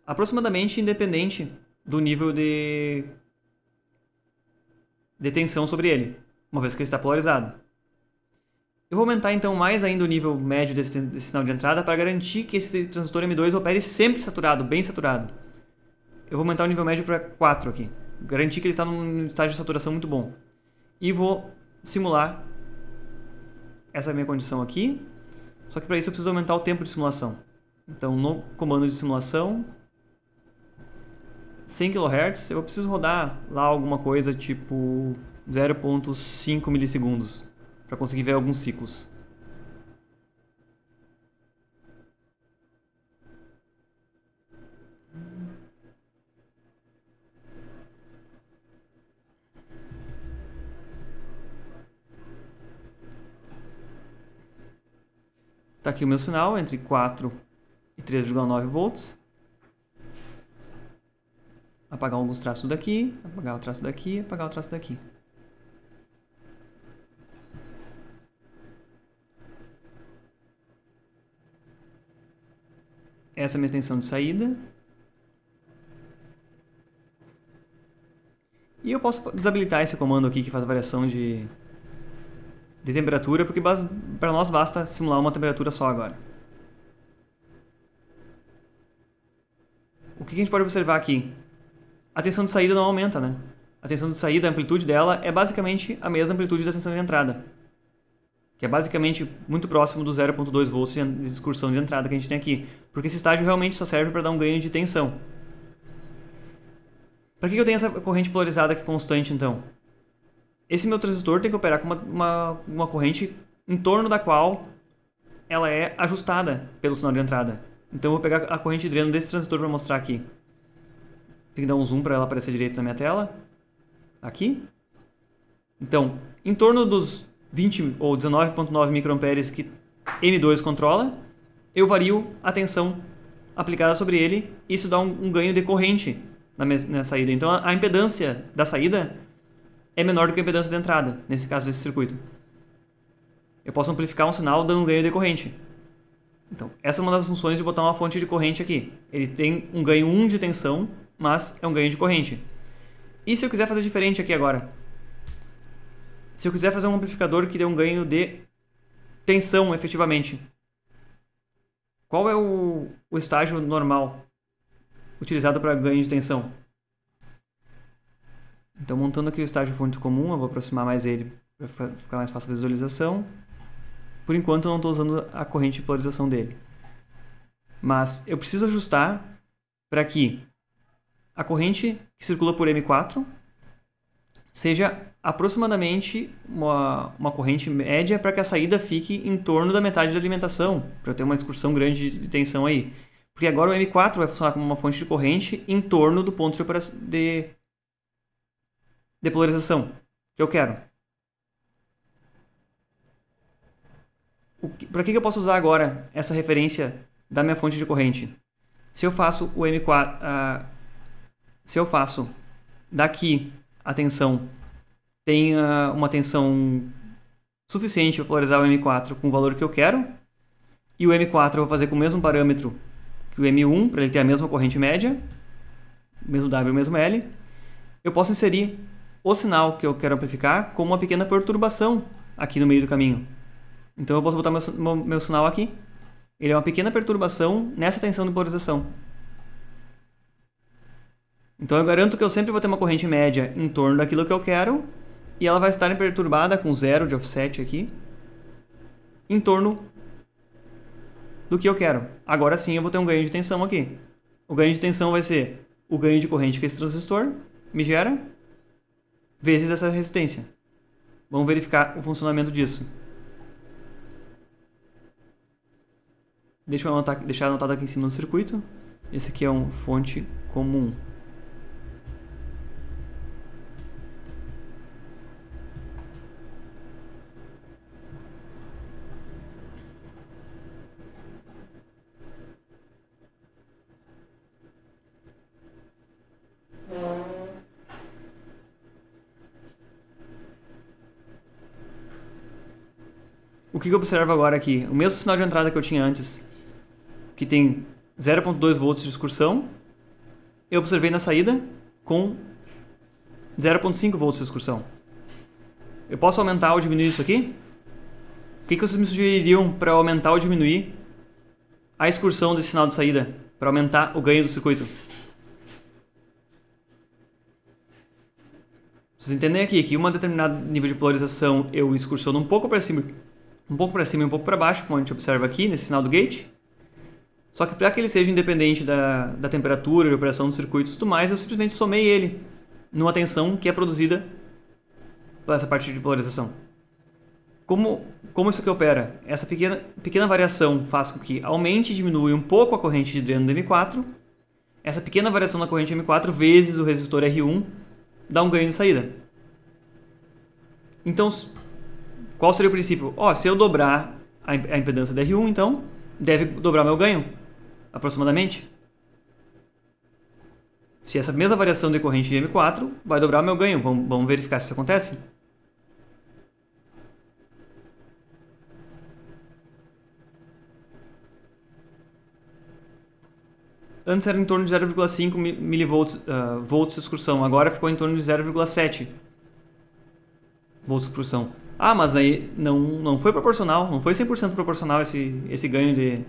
aproximadamente independente do nível de tensão sobre ele, uma vez que ele está polarizado. Eu vou aumentar então mais ainda o nível médio desse sinal de entrada para garantir que esse transistor M2 opere sempre saturado, bem saturado. Eu vou aumentar o nível médio para 4 aqui, garantir que ele está num estágio de saturação muito bom. E vou simular essa minha condição aqui, só que para isso eu preciso aumentar o tempo de simulação. Então no comando de simulação 100 kHz, eu preciso rodar lá alguma coisa tipo 0.5 milissegundos para conseguir ver alguns ciclos. Está aqui o meu sinal entre 4 e 3,9 volts. Apagar alguns traços daqui, apagar o traço daqui, apagar o traço daqui. Essa é a minha extensão de saída. E eu posso desabilitar esse comando aqui que faz a variação de temperatura, porque para nós basta simular uma temperatura só agora. O que a gente pode observar aqui? A tensão de saída não aumenta, né? A tensão de saída, a amplitude dela é basicamente a mesma amplitude da tensão de entrada, que é basicamente muito próximo do 0.2 volts de excursão de entrada que a gente tem aqui, porque esse estágio realmente só serve para dar um ganho de tensão. Para que eu tenho essa corrente polarizada aqui constante, então? Esse meu transistor tem que operar com uma corrente em torno da qual ela é ajustada pelo sinal de entrada. Então eu vou pegar a corrente de dreno desse transistor para mostrar aqui. Tem que dar um zoom para ela aparecer direito na minha tela. Aqui. Então, em torno dos 20 ou 19,9 microamperes que M2 controla, eu vario a tensão aplicada sobre ele, isso dá um ganho de corrente na saída. Então a impedância da saída é menor do que a impedância da entrada, nesse caso desse circuito. Eu posso amplificar um sinal dando um ganho de corrente. Então, essa é uma das funções de botar uma fonte de corrente aqui. Ele tem um ganho 1 de tensão, mas é um ganho de corrente. E se eu quiser fazer diferente aqui agora? Se eu quiser fazer um amplificador que dê um ganho de tensão, efetivamente, qual é o estágio normal utilizado para ganho de tensão? Então, montando aqui o estágio fonte comum, eu vou aproximar mais ele para ficar mais fácil a visualização. Por enquanto, eu não estou usando a corrente de polarização dele. Mas eu preciso ajustar para que a corrente que circula por M4 seja aproximadamente uma corrente média para que a saída fique em torno da metade da alimentação, para eu ter uma excursão grande de tensão aí. Porque agora o M4 vai funcionar como uma fonte de corrente em torno do ponto de polarização que eu quero. Para que eu posso usar agora essa referência da minha fonte de corrente? Se eu faço o M4, se eu faço daqui a tensão tem uma tensão suficiente para polarizar o M4 com o valor que eu quero, e o M4 eu vou fazer com o mesmo parâmetro que o M1, para ele ter a mesma corrente média, mesmo W, mesmo L, eu posso inserir o sinal que eu quero amplificar como uma pequena perturbação aqui no meio do caminho. Então eu posso botar meu sinal aqui. Ele é uma pequena perturbação nessa tensão de polarização. Então eu garanto que eu sempre vou ter uma corrente média em torno daquilo que eu quero, e ela vai estar perturbada com 0 de offset aqui, em torno do que eu quero. Agora sim eu vou ter um ganho de tensão aqui. O ganho de tensão vai ser o ganho de corrente que esse transistor me gera, vezes essa resistência. Vamos verificar o funcionamento disso. Deixa eu deixar anotado aqui em cima do circuito. Esse aqui é um fonte comum. O que eu observo agora aqui? O mesmo sinal de entrada que eu tinha antes, que tem 0.2 volts de excursão, eu observei na saída com 0.5 volts de excursão. Eu posso aumentar ou diminuir isso aqui? O que vocês me sugeririam para aumentar ou diminuir a excursão desse sinal de saída, para aumentar o ganho do circuito? Vocês entendem aqui que um determinado nível de polarização eu excursiono um pouco para cima, e um pouco para baixo, como a gente observa aqui nesse sinal do gate. Só que para que ele seja independente da temperatura e operação do circuito e tudo mais, eu simplesmente somei ele numa tensão que é produzida por essa parte de polarização. Como isso aqui opera? Essa pequena variação faz com que aumente e diminua um pouco a corrente de dreno do M4. Essa pequena variação da corrente M4 vezes o resistor R1 dá um ganho de saída. Então, qual seria o princípio? Se eu dobrar a impedância da R1, então deve dobrar meu ganho, aproximadamente. Se essa mesma variação de corrente de M4 vai dobrar meu ganho, vamos verificar se isso acontece. Antes era em torno de 0,5 volts de excursão, agora ficou em torno de 0,7 volts de excursão. Mas aí não foi proporcional, não foi 100% proporcional esse ganho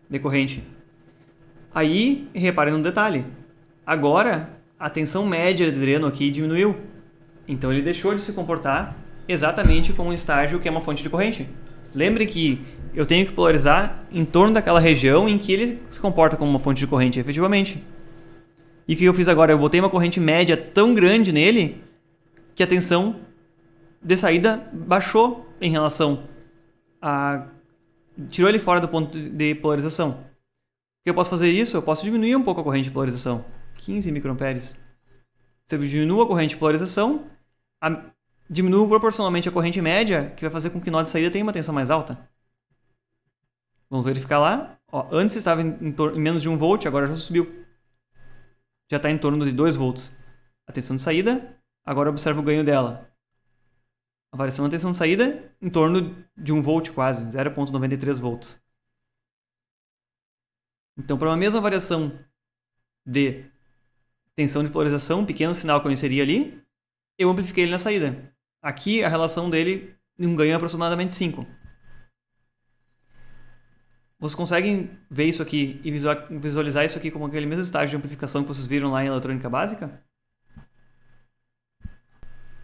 de corrente. Aí, reparem no detalhe. Agora, a tensão média de dreno aqui diminuiu. Então ele deixou de se comportar exatamente como um estágio que é uma fonte de corrente. Lembre que eu tenho que polarizar em torno daquela região em que ele se comporta como uma fonte de corrente, efetivamente. E o que eu fiz agora? Eu botei uma corrente média tão grande nele que a tensão de saída baixou em relação a... tirou ele fora do ponto de polarização. Que eu posso fazer isso? Eu posso diminuir um pouco a corrente de polarização. 15 microamperes. Se eu diminuo a corrente de polarização, diminuo proporcionalmente a corrente média, que vai fazer com que o nó de saída tenha uma tensão mais alta. Vamos verificar lá. Ó, antes estava em menos de 1 volt, agora já subiu. Já está em torno de 2 volts. A tensão de saída, agora observa o ganho dela. A variação da tensão de saída em torno de 1 volt quase, 0,93 volts. Então, para uma mesma variação de tensão de polarização, um pequeno sinal que eu inseri ali, eu amplifiquei ele na saída. Aqui, a relação dele, um ganho é aproximadamente 5. Vocês conseguem ver isso aqui e visualizar isso aqui como aquele mesmo estágio de amplificação que vocês viram lá em eletrônica básica?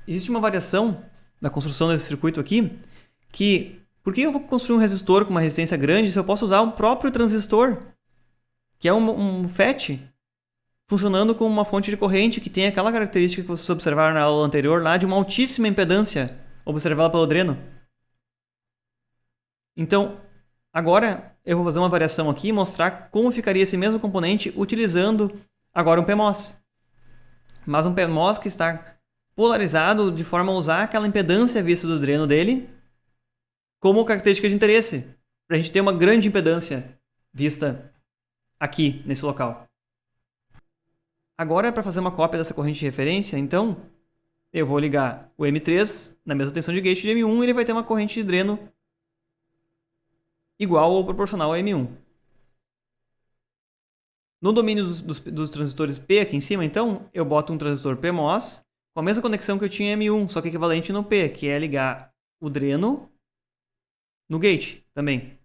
Existe uma variação na construção desse circuito aqui que, por que eu vou construir um resistor com uma resistência grande se eu posso usar um próprio transistor, que é um FET, funcionando como uma fonte de corrente que tem aquela característica que vocês observaram na aula anterior lá de uma altíssima impedância observada pelo dreno. Então, agora eu vou fazer uma variação aqui e mostrar como ficaria esse mesmo componente utilizando agora um PMOS. Mas um PMOS que está polarizado de forma a usar aquela impedância vista do dreno dele como característica de interesse, para a gente ter uma grande impedância vista aqui nesse local. Agora, para fazer uma cópia dessa corrente de referência, então, eu vou ligar o M3 na mesma tensão de gate de M1 e ele vai ter uma corrente de dreno igual ou proporcional a M1. No domínio dos transistores P aqui em cima, então, eu boto um transistor PMOS com a mesma conexão que eu tinha em M1, só que equivalente no P, que é ligar o dreno no gate também.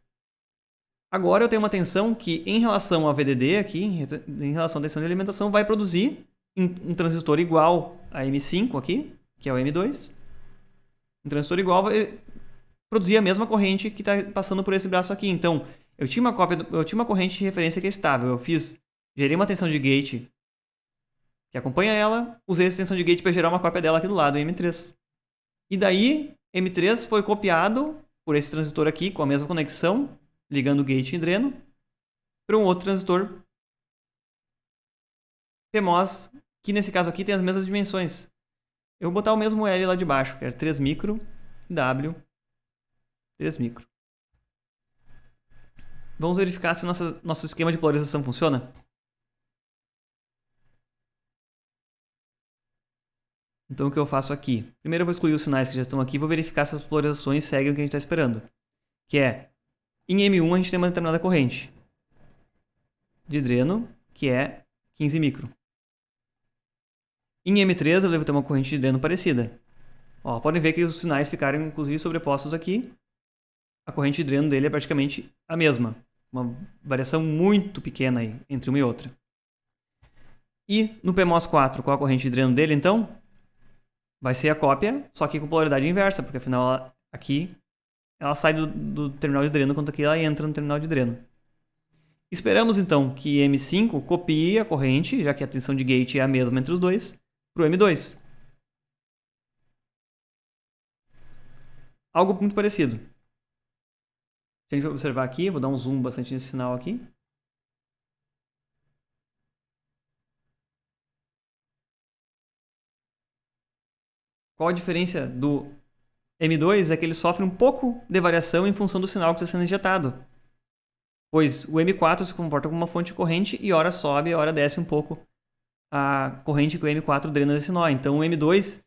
Agora eu tenho uma tensão que, em relação ao VDD aqui, em relação à tensão de alimentação, vai produzir um transistor igual a M5 aqui, que é o M2. Um transistor igual vai produzir a mesma corrente que está passando por esse braço aqui. Então, eu tinha uma corrente de referência que é estável. Eu gerei uma tensão de gate que acompanha ela, usei essa tensão de gate para gerar uma cópia dela aqui do lado, M3. E daí, M3 foi copiado por esse transistor aqui, com a mesma conexão, ligando gate e dreno, para um outro transistor PMOS, que nesse caso aqui tem as mesmas dimensões. Eu vou botar o mesmo L lá de baixo, que é 3 micro, W, 3 micro. Vamos verificar se nosso esquema de polarização funciona. Então o que eu faço aqui? Primeiro eu vou excluir os sinais que já estão aqui e vou verificar se as polarizações seguem o que a gente está esperando. Que é, em M1 a gente tem uma determinada corrente de dreno, que é 15 micro. Em M3 eu devo ter uma corrente de dreno parecida. Ó, podem ver que os sinais ficaram inclusive sobrepostos aqui. A corrente de dreno dele é praticamente a mesma. Uma variação muito pequena aí entre uma e outra. E no PMOS 4, qual a corrente de dreno dele então? Vai ser a cópia, só que com polaridade inversa, porque afinal aqui ela sai do terminal de dreno, enquanto aqui ela entra no terminal de dreno. Esperamos então que M5 copie a corrente, já que a tensão de gate é a mesma entre os dois, para o M2. Algo muito parecido. Se a gente observar aqui, vou dar um zoom bastante nesse sinal aqui. Qual a diferença do M2? É que ele sofre um pouco de variação em função do sinal que está sendo injetado. Pois o M4 se comporta como uma fonte de corrente e ora sobe, ora desce um pouco a corrente que o M4 drena desse nó. Então o M2,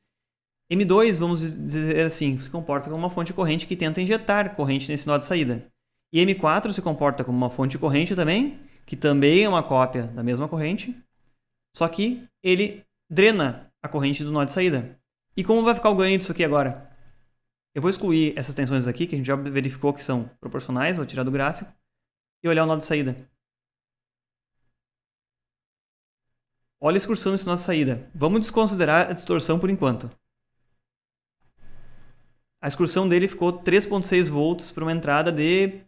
vamos dizer assim, se comporta como uma fonte de corrente que tenta injetar corrente nesse nó de saída. E M4 se comporta como uma fonte de corrente também, que também é uma cópia da mesma corrente, só que ele drena a corrente do nó de saída. E como vai ficar o ganho disso aqui agora? Eu vou excluir essas tensões aqui, que a gente já verificou que são proporcionais, vou tirar do gráfico, e olhar o nó de saída. Olha a excursão desse nó de saída. Vamos desconsiderar a distorção por enquanto. A excursão dele ficou 3,6 volts para uma entrada de...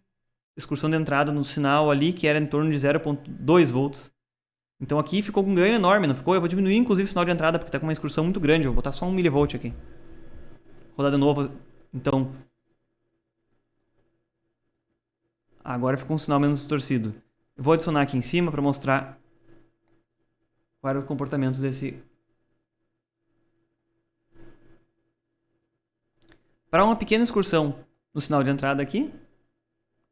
excursão de entrada no sinal ali, que era em torno de 0,2 volts. Então aqui ficou com um ganho enorme, não ficou? Eu vou diminuir inclusive o sinal de entrada, porque está com uma excursão muito grande. Eu vou botar só 1 mV aqui. Rodar de novo. Então, agora ficou um sinal menos distorcido. Eu vou adicionar aqui em cima para mostrar qual era o comportamento desse. Para uma pequena excursão no sinal de entrada aqui,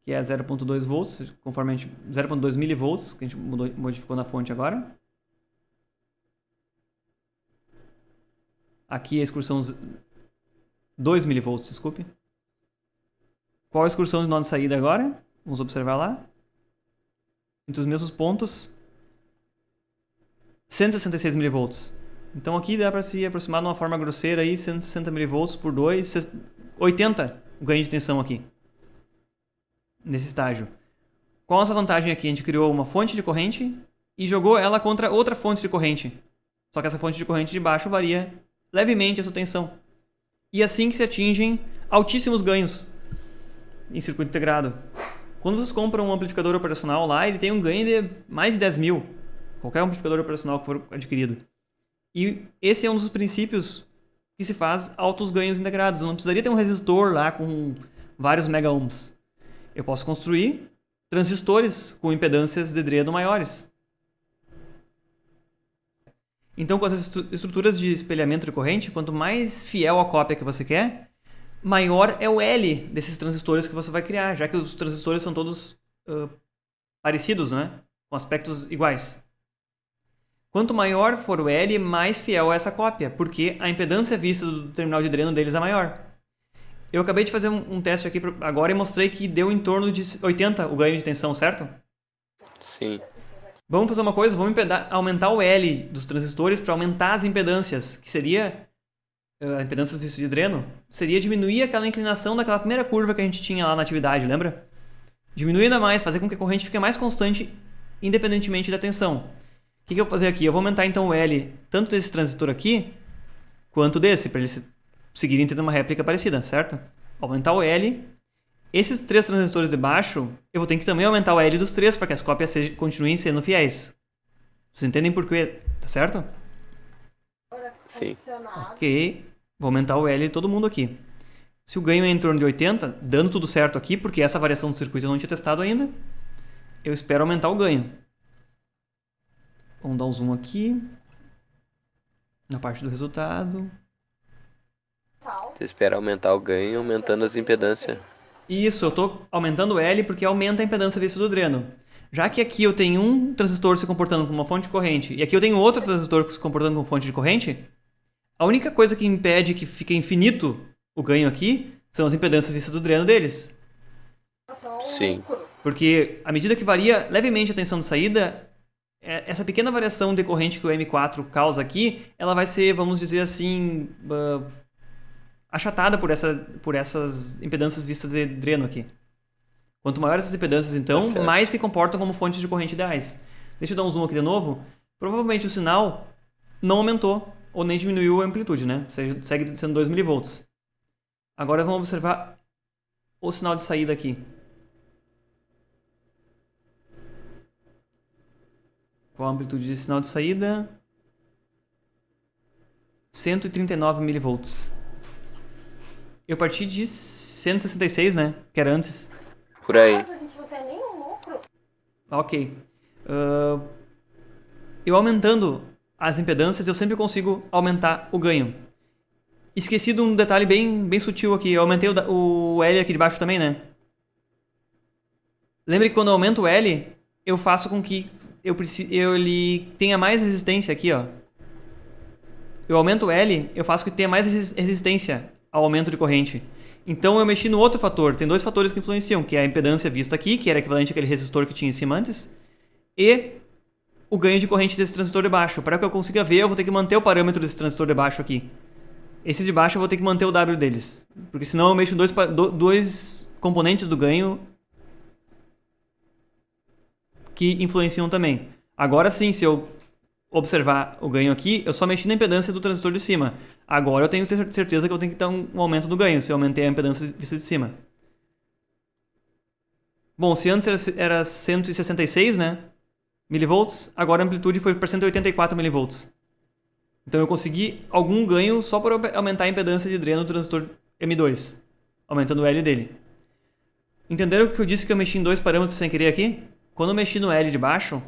que é 0.2 volts, conforme a gente 0.2 milivolts, que a gente modificou na fonte agora. Aqui a excursão 2 milivolts, desculpe. Qual a excursão de nó de saída agora? Vamos observar lá. Entre os mesmos pontos, 166 milivolts. Então aqui dá para se aproximar de uma forma grosseira aí, 160 milivolts por 2, 80 o ganho de tensão aqui. Nesse estágio. Qual a nossa vantagem aqui? A gente criou uma fonte de corrente e jogou ela contra outra fonte de corrente. Só que essa fonte de corrente de baixo varia levemente a sua tensão. E assim que se atingem altíssimos ganhos em circuito integrado. Quando vocês compram um amplificador operacional lá, ele tem um ganho de mais de 10 mil. Qualquer amplificador operacional que for adquirido. E esse é um dos princípios que se faz altos ganhos integrados. Eu não precisaria ter um resistor lá com vários mega ohms. Eu posso construir transistores com impedâncias de dreno maiores. Então, com as estruturas de espelhamento de corrente, quanto mais fiel a cópia que você quer, maior é o L desses transistores que você vai criar, já que os transistores são todos parecidos, né? Com aspectos iguais. Quanto maior for o L, mais fiel é essa cópia, porque a impedância vista do terminal de dreno deles é maior. Eu acabei de fazer um teste aqui agora e mostrei que deu em torno de 80 o ganho de tensão, certo? Sim. Vamos fazer uma coisa, vamos aumentar o L dos transistores para aumentar as impedâncias, que seria a impedância de dreno, seria diminuir aquela inclinação daquela primeira curva que a gente tinha lá na atividade, lembra? Diminuir ainda mais, fazer com que a corrente fique mais constante independentemente da tensão. O que eu vou fazer aqui? Eu vou aumentar então o L tanto desse transistor aqui, quanto desse, para eles seguirem tendo uma réplica parecida, certo? Aumentar o L. Esses 3 transistores de baixo, eu vou ter que também aumentar o L dos 3 para que as cópias continuem sendo fiéis. Vocês entendem por quê? Tá certo? Sim. Ok. Vou aumentar o L de todo mundo aqui. Se o ganho é em torno de 80, dando tudo certo aqui, porque essa variação do circuito eu não tinha testado ainda, eu espero aumentar o ganho. Vamos dar um zoom aqui. Na parte do resultado. Você espera aumentar o ganho aumentando as impedâncias. Isso, eu estou aumentando o L porque aumenta a impedância vista do dreno. Já que aqui eu tenho um transistor se comportando como uma fonte de corrente e aqui eu tenho outro transistor se comportando como fonte de corrente, a única coisa que impede que fique infinito o ganho aqui são as impedâncias vistas do dreno deles. Sim. Porque à medida que varia levemente a tensão de saída, essa pequena variação de corrente que o M4 causa aqui, ela vai ser, vamos dizer assim, achatada por essas impedâncias vistas de dreno aqui. Quanto maiores essas impedâncias, então, mais se comportam como fontes de corrente ideais. Deixa eu dar um zoom aqui de novo. Provavelmente o sinal não aumentou ou nem diminuiu a amplitude, né? Segue sendo 2 mV. Agora vamos observar o sinal de saída aqui. Qual a amplitude de sinal de saída? 139 mV. Eu parti de 166, né? Que era antes. Por aí. Nossa, a gente não tem nenhum lucro. Ok. Eu aumentando as impedâncias, eu sempre consigo aumentar o ganho. Esqueci de um detalhe bem sutil aqui. Eu aumentei o L aqui de baixo também, né? Lembre que quando eu aumento o L, eu faço com que ele tenha mais resistência aqui, ó. Eu aumento o L, eu faço com que tenha mais resistência ao aumento de corrente. Então eu mexi no outro fator. Tem 2 fatores que influenciam, que é a impedância vista aqui, que era equivalente àquele resistor que tinha em cima antes, e o ganho de corrente desse transistor de baixo. Para que eu consiga ver, eu vou ter que manter o parâmetro desse transistor de baixo aqui. Esses de baixo eu vou ter que manter o W deles, porque senão eu mexo dois componentes do ganho que influenciam também. Agora sim, se eu observar o ganho aqui, eu só mexi na impedância do transistor de cima. Agora eu tenho certeza que eu tenho que dar um aumento do ganho, se eu aumentei a impedância vista de cima. Bom, se antes era 166, né, milivolts, agora a amplitude foi para 184 milivolts. Então eu consegui algum ganho só por aumentar a impedância de dreno do transistor M2, aumentando o L dele. Entenderam o que eu disse que eu mexi em 2 parâmetros sem querer aqui? Quando eu mexi no L de baixo,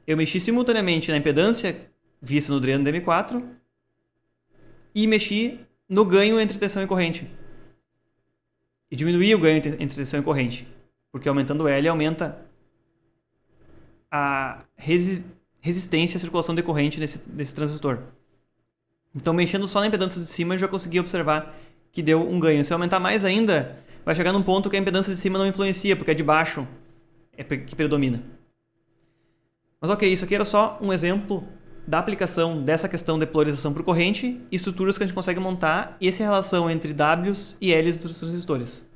eu mexi simultaneamente na impedância vista no dreno do M4 e mexi no ganho entre tensão e corrente. E diminuí o ganho entre tensão e corrente. Porque aumentando o L aumenta a resistência à circulação decorrente desse transistor. Então, mexendo só na impedância de cima, eu já consegui observar que deu um ganho. Se eu aumentar mais ainda, vai chegar num ponto que a impedância de cima não influencia, porque a de baixo é que predomina. Mas ok, isso aqui era só um exemplo da aplicação dessa questão de polarização por corrente e estruturas que a gente consegue montar e essa relação entre Ws e Ls dos transistores.